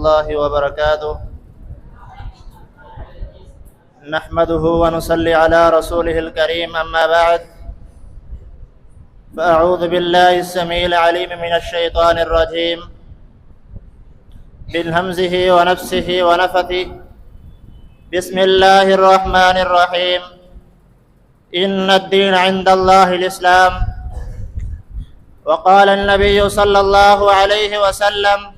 الله وبركاته. نحمده ونصلي على رسوله الكريم، أما بعد، فأعوذ بالله السميع العليم من الشيطان الرجيم من همزه ونفسه ونفثه. بسم الله الرحمن الرحيم. إن الدين عند الله الإسلام. وقال النبي صلى الله عليه وسلم: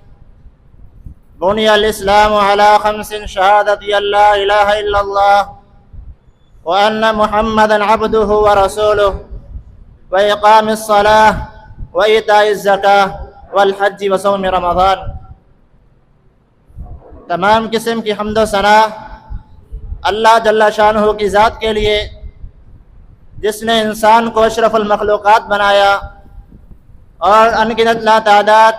بني الإسلام على 5: شهادة أن لا إله إلا الله وأن محمدا عبده ورسوله وإقام الصلاة وإيتاء الزكاة والحج وصوم رمضان. تمام قسم کی حمد و ثنا اللہ جل شانہ کی ذات کے لیے، جس نے انسان کو اشرف المخلوقات بنایا، اور انگنت لا تعداد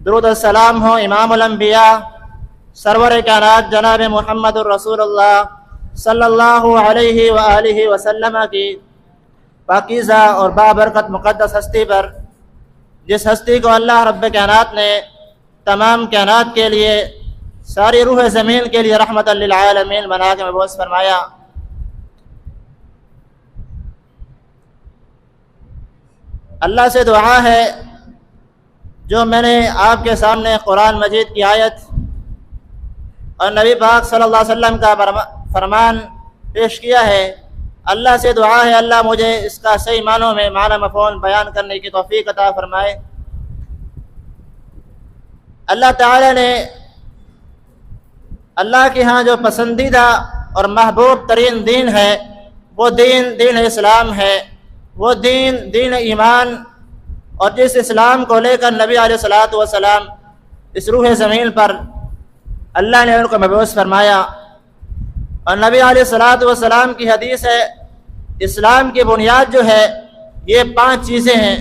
درود السلام ہو امام الانبیاء سرور کائنات جناب محمد الرسول اللہ صلی اللہ علیہ وآلہ وسلم کی پاکیزہ اور بابرکت مقدس ہستی پر، جس ہستی کو اللہ رب کائنات نے تمام کائنات کے لیے، ساری روح زمین کے لیے رحمت للعالمین بنا کے مبعوث فرمایا۔ اللہ سے دعا ہے جو میں نے آپ کے سامنے قرآن مجید کی آیت اور نبی پاک صلی اللہ علیہ وسلم کا فرمان پیش کیا ہے، اللہ سے دعا ہے اللہ مجھے اس کا صحیح معنوں میں معنی مفہوم بیان کرنے کی توفیق عطا فرمائے۔ اللہ تعالی نے اللہ کے ہاں جو پسندیدہ اور محبوب ترین دین ہے، وہ دین اسلام ہے، وہ دین ایمان، اور جس اسلام کو لے کر نبی علیہ الصلوۃ والسلام اس روح زمین پر اللہ نے ان کو مبعوث فرمایا۔ اور نبی علیہ الصلوۃ والسلام کی حدیث ہے، اسلام کی بنیاد جو ہے یہ 5 چیزیں ہیں،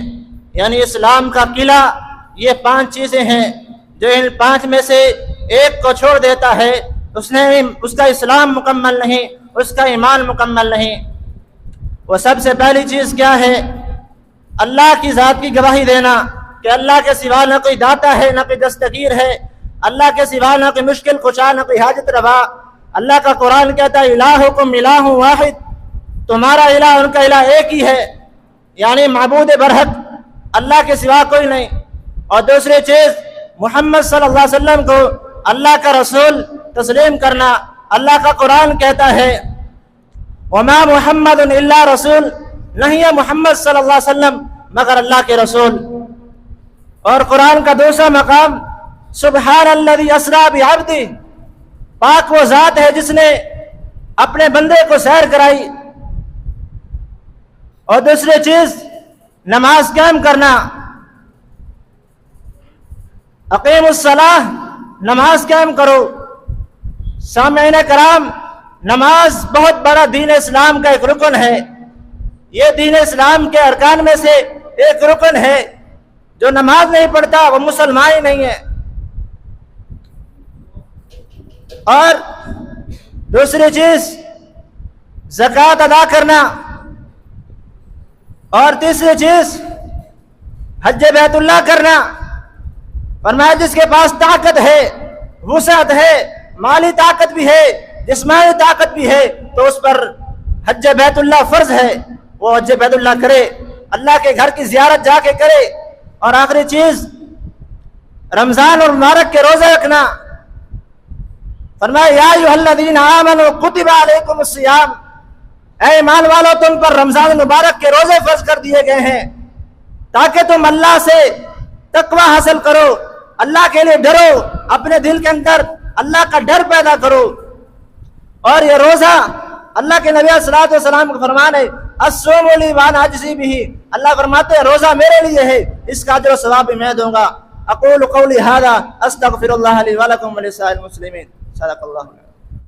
یعنی اسلام کا قلعہ یہ 5 چیزیں ہیں، جو ان 5 میں سے ایک کو چھوڑ دیتا ہے اس کا اسلام مکمل نہیں، اس کا ایمان مکمل نہیں۔ وہ سب سے پہلی چیز کیا ہے؟ اللہ کی ذات کی گواہی دینا کہ اللہ کے سوا نہ کوئی داتا ہے، نہ کوئی دستگیر ہے، اللہ کے سوا نہ کوئی مشکل کشا، نہ کوئی حاجت روا۔ اللہ کا قرآن کہتا ہے الہکم الہ واحد، تمہارا الہ ان کا الہ ایک ہی ہے، یعنی معبود برحق اللہ کے سوا کوئی نہیں۔ اور دوسری چیز محمد صلی اللہ علیہ وسلم کو اللہ کا رسول تسلیم کرنا۔ اللہ کا قرآن کہتا ہے وما محمد الا رسول، نہیں ہے محمد صلی اللہ علیہ وسلم مگر اللہ کے رسول۔ اور قرآن کا دوسرا مقام سبحان الذی اسریٰ بعبدہ، پاک وہ ذات ہے جس نے اپنے بندے کو سیر کرائی۔ اور دوسری چیز نماز قائم کرنا، اقیم الصلاۃ، نماز قائم کرو۔ سامعین کرام، نماز بہت بڑا دین اسلام کا ایک رکن ہے، یہ دین اسلام کے ارکان میں سے ایک رکن ہے۔ جو نماز نہیں پڑھتا وہ مسلمان ہی نہیں ہے۔ اور دوسری چیز زکوٰۃ ادا کرنا، اور تیسری چیز حج بیت اللہ کرنا۔ فرمایا جس کے پاس طاقت ہے، وسعت ہے، مالی طاقت بھی ہے، جسمانی طاقت بھی ہے، تو اس پر حج بیت اللہ فرض ہے، وہ حج بیت اللہ کرے، اللہ کے گھر کی زیارت جا کے کرے۔ اور آخری چیز رمضان اور مبارک کے روزے رکھنا۔ فرمایا یا ایھا الذین آمنوا کتب علیکم الصیام، اے ایمان والو تم پر رمضان مبارک کے روزے فرض کر دیے گئے ہیں تاکہ تم اللہ سے تقوی حاصل کرو، اللہ کے لیے ڈرو، اپنے دل کے اندر اللہ کا ڈر پیدا کرو۔ اور یہ روزہ اللہ کے نبی صلی اللہ علیہ وسلم کا فرمان ہے الصوم لی وانا اجزی بہ، اللہ فرماتے ہیں روزہ میرے لیے ہے، اس کا اجر و ثواب بھی میں دوں گا۔ اقول قولی ھذا استغفر اللہ لی ولکم ولسائر المسلمین۔ صدق اللہ۔